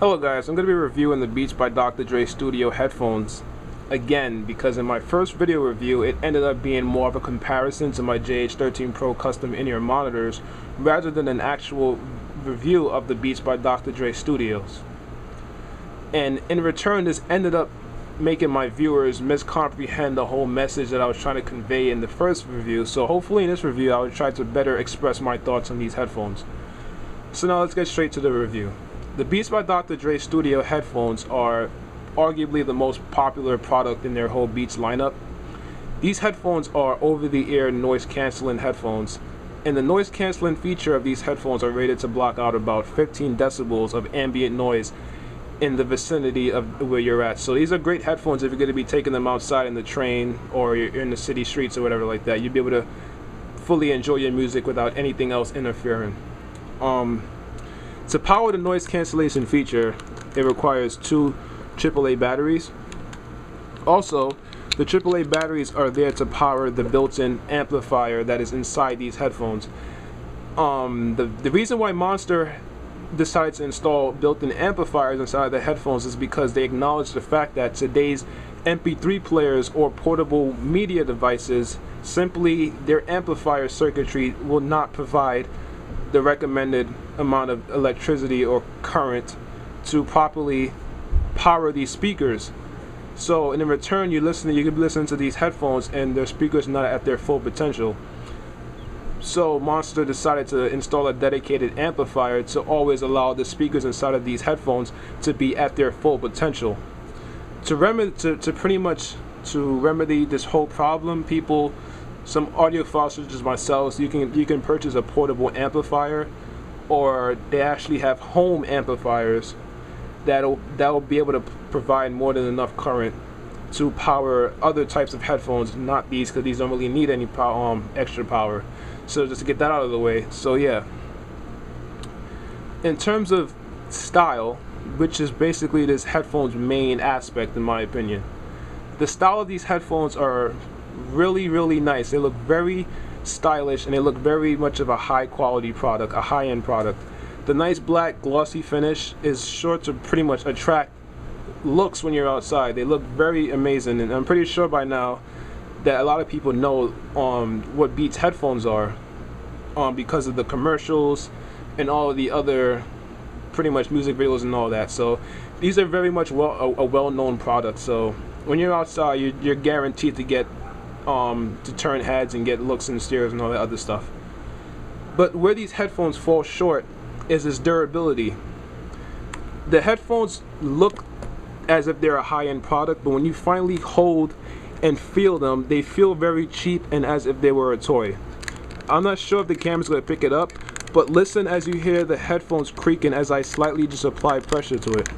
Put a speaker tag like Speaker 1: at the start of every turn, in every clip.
Speaker 1: Hello guys, I'm going to be reviewing the Beats by Dr. Dre Studio headphones again because in my first video review it ended up being more of a comparison to my JH13 Pro custom in-ear monitors rather than an actual review of the Beats by Dr. Dre Studios. And in return, this ended up making my viewers miscomprehend the whole message that I was trying to convey in the first review, so hopefully in this review I will try to better express my thoughts on these headphones. So now let's get straight to the review. The Beats by Dr. Dre Studio headphones are arguably the most popular product in their whole Beats lineup. These headphones are over-the-ear noise-canceling headphones, and the noise-canceling feature of these headphones are rated to block out about 15 decibels of ambient noise in the vicinity of where you're at. So these are great headphones if you're going to be taking them outside in the train or you're in the city streets or whatever like that. You'd be able to fully enjoy your music without anything else interfering. To power the noise cancellation feature, it requires two AAA batteries. Also, the AAA batteries are there to power the built-in amplifier that is inside these headphones. The reason why Monster decided to install built-in amplifiers inside the headphones is because they acknowledge the fact that today's MP3 players or portable media devices, simply their amplifier circuitry will not provide the recommended amount of electricity or current to properly power these speakers. So in return, you could be listening to these headphones and their speakers not at their full potential. So Monster decided to install a dedicated amplifier to always allow the speakers inside of these headphones to be at their full potential. To remedy this whole problem, some audiophiles such as myself, you can purchase a portable amplifier, or they actually have home amplifiers that'll be able to provide more than enough current to power other types of headphones, not these, because these don't really need any extra power. So just to get that out of the way. So yeah, in terms of style, which is basically this headphone's main aspect in my opinion, the style of these headphones are really nice. They look very stylish and they look very much of a high quality product, a high-end product. The nice black glossy finish is sure to pretty much attract looks when you're outside. They look very amazing, and I'm pretty sure by now that a lot of people know what Beats headphones are because of the commercials and all of the other pretty much music videos and all that. So these are very much a well-known product. So when you're outside, you're guaranteed to get to turn heads and get looks and stares and all that other stuff. But where these headphones fall short is its durability. The headphones look as if they're a high-end product, but when you finally hold and feel them, they feel very cheap and as if they were a toy. I'm not sure if the camera's going to pick it up, but listen as you hear the headphones creaking as I slightly just apply pressure to it.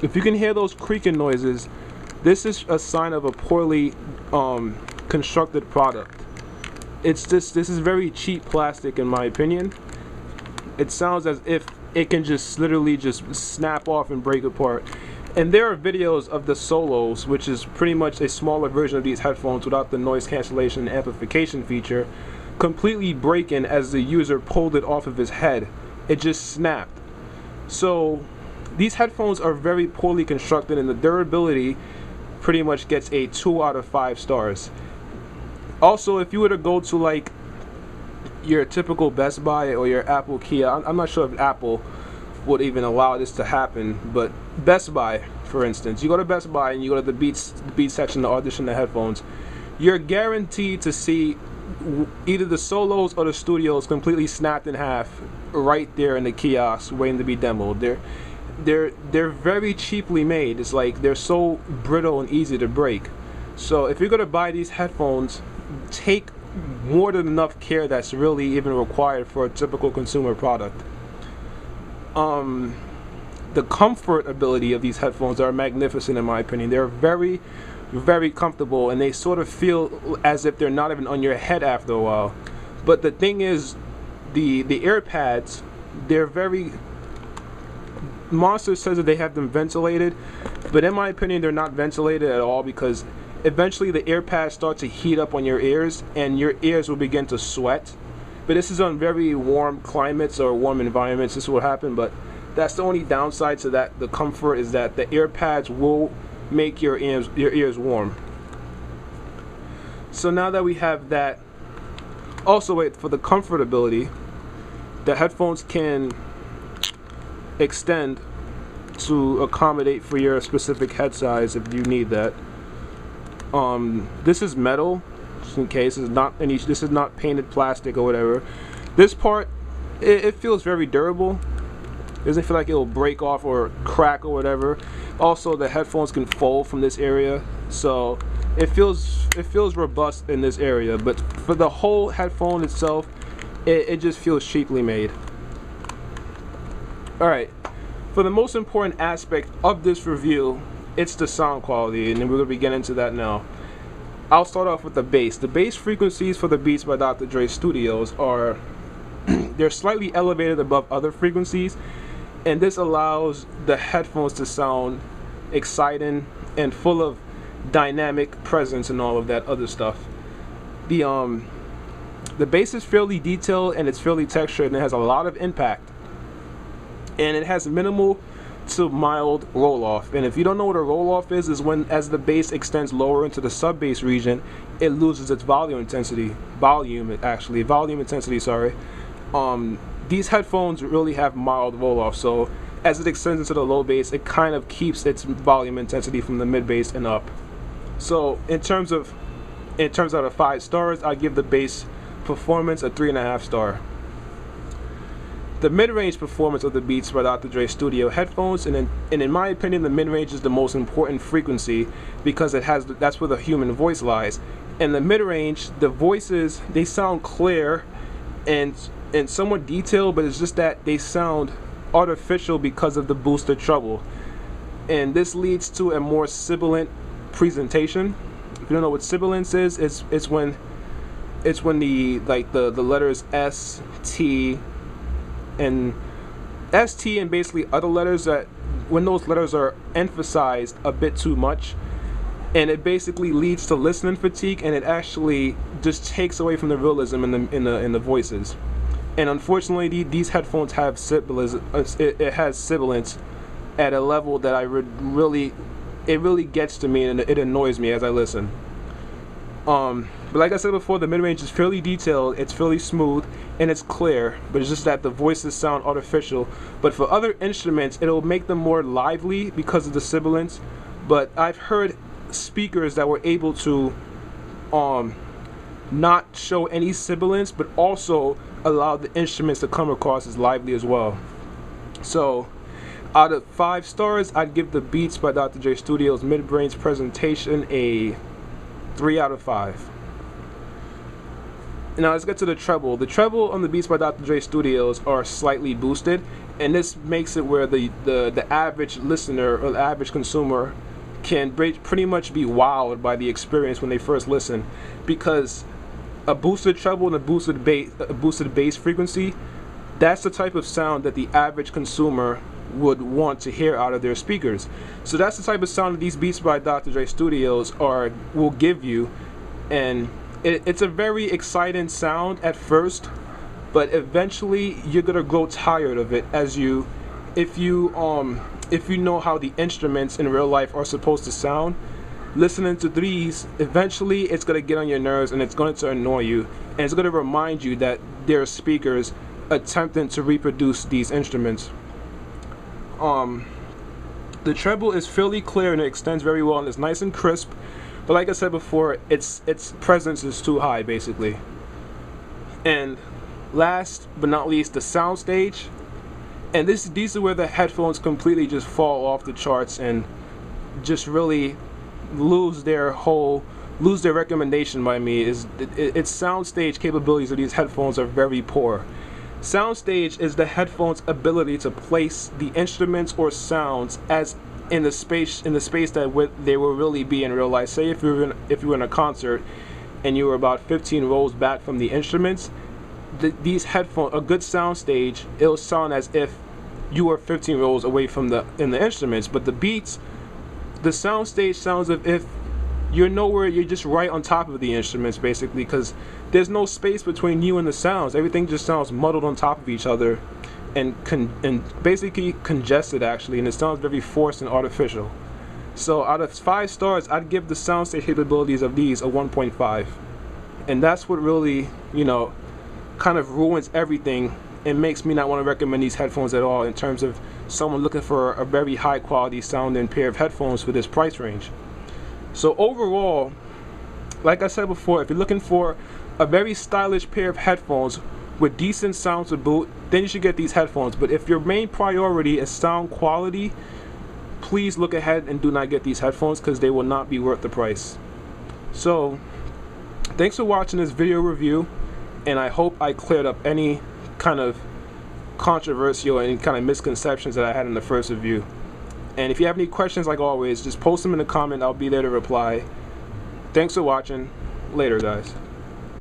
Speaker 1: If you can hear those creaking noises, this is a sign of a poorly constructed product. This is very cheap plastic in my opinion. It sounds as if it can just literally just snap off and break apart. And there are videos of the Solos, which is pretty much a smaller version of these headphones without the noise cancellation and amplification feature, completely breaking as the user pulled it off of his head. It just snapped. So these headphones are very poorly constructed, and the durability pretty much gets a 2 out of 5 stars. Also, if you were to go to like your typical Best Buy or your Apple Kia, I'm not sure if Apple would even allow this to happen, but Best Buy, for instance, you go to Best Buy and you go to the Beats section to audition the headphones, you're guaranteed to see either the Solos or the Studios completely snapped in half right there in the kiosk waiting to be demoed. They're very cheaply made. It's like they're so brittle and easy to break. So if you're gonna buy these headphones, take more than enough care that's really even required for a typical consumer product. The comfort ability of these headphones are magnificent in my opinion. They're very comfortable, and they sort of feel as if they're not even on your head after a while. But the thing is, the ear pads, they're very... Monster says that they have them ventilated, but in my opinion they're not ventilated at all, because eventually the ear pads start to heat up on your ears and your ears will begin to sweat, but this is on very warm climates or warm environments. This will happen, but that's the only downside to that. The comfort is that the ear pads will make your ears warm. So now that we have that, also wait, for the comfortability, the headphones can extend to accommodate for your specific head size if you need that. This is metal, just in case. This is not painted plastic or whatever. This part, it feels very durable. Doesn't feel like it will break off or crack or whatever. Also, the headphones can fold from this area, so it feels robust in this area. But for the whole headphone itself, it just feels cheaply made. All right. For the most important aspect of this review, it's the sound quality, and we're going to be getting into that now. I'll start off with the bass. The bass frequencies for the Beats by Dr. Dre Studios are they're slightly elevated above other frequencies, and this allows the headphones to sound exciting and full of dynamic presence and all of that other stuff. The bass is fairly detailed and it's fairly textured, and it has a lot of impact. And it has minimal to mild roll-off. And if you don't know what a roll-off is when as the bass extends lower into the sub-bass region, it loses its volume intensity. Volume intensity, sorry. These headphones really have mild roll-off, so as it extends into the low bass, it kind of keeps its volume intensity from the mid bass and up. So in terms out of 5 stars, I give the bass performance a 3.5 star. The mid-range performance of the Beats by Dr. Dre Studio headphones, and in my opinion, the mid-range is the most important frequency because that's where the human voice lies. In the mid-range, the voices, they sound clear and somewhat detailed, but it's just that they sound artificial because of the boosted treble, and this leads to a more sibilant presentation. If you don't know what sibilance is, it's when the letters S, T, and ST and basically other letters, that when those letters are emphasized a bit too much, and it basically leads to listening fatigue, and it actually just takes away from the realism in the voices. And unfortunately, these headphones have sibilance. It has sibilance at a level that it really gets to me, and it annoys me as I listen. But like I said before, the mid-range is fairly detailed, it's fairly smooth, and it's clear, but it's just that the voices sound artificial. But for other instruments, it'll make them more lively because of the sibilance. But I've heard speakers that were able to not show any sibilance, but also allow the instruments to come across as lively as well. So out of 5 stars, I'd give the Beats by Dr. Dre Studios mid-range presentation a 3 out of 5. Now let's get to the treble. The treble on the Beats by Dr. Dre Studios are slightly boosted, and this makes it where the average listener or the average consumer can pretty much be wowed by the experience when they first listen, because a boosted treble and a boosted bass frequency, that's the type of sound that the average consumer would want to hear out of their speakers. So that's the type of sound that these Beats by Dr. Dre Studios will give you, and it's a very exciting sound at first, but eventually you're gonna grow tired of it if you know how the instruments in real life are supposed to sound. Listening to these, eventually it's gonna get on your nerves, and it's going to annoy you, and it's gonna remind you that there are speakers attempting to reproduce these instruments. The treble is fairly clear and it extends very well, and it's nice and crisp. But like I said before, its presence is too high, basically. And last but not least, the soundstage. And these are where the headphones completely just fall off the charts and just really lose their recommendation by me. Its soundstage capabilities of these headphones are very poor. Soundstage is the headphone's ability to place the instruments or sounds as in the space that they will really be in real life. Say if you were in a concert and you were about 15 rows back from the instruments, these headphones, a good soundstage, it'll sound as if you were 15 rows away from the instruments. But the Beats, the soundstage sounds as if you're nowhere, you're just right on top of the instruments basically, because there's no space between you and the sounds. Everything just sounds muddled on top of each other and basically congested actually, and it sounds very forced and artificial. So out of 5 stars, I'd give the soundstage capabilities of these a 1.5. And that's what really, you know, kind of ruins everything and makes me not want to recommend these headphones at all in terms of someone looking for a very high quality sounding pair of headphones for this price range. So overall, like I said before, if you're looking for a very stylish pair of headphones with decent sound to boot, then you should get these headphones. But if your main priority is sound quality, please look ahead and do not get these headphones, because they will not be worth the price. So thanks for watching this video review, and I hope I cleared up any kind of controversial and kind of misconceptions that I had in the first review. And if you have any questions, like always, just post them in the comment. I'll be there to reply. Thanks for watching. Later, guys.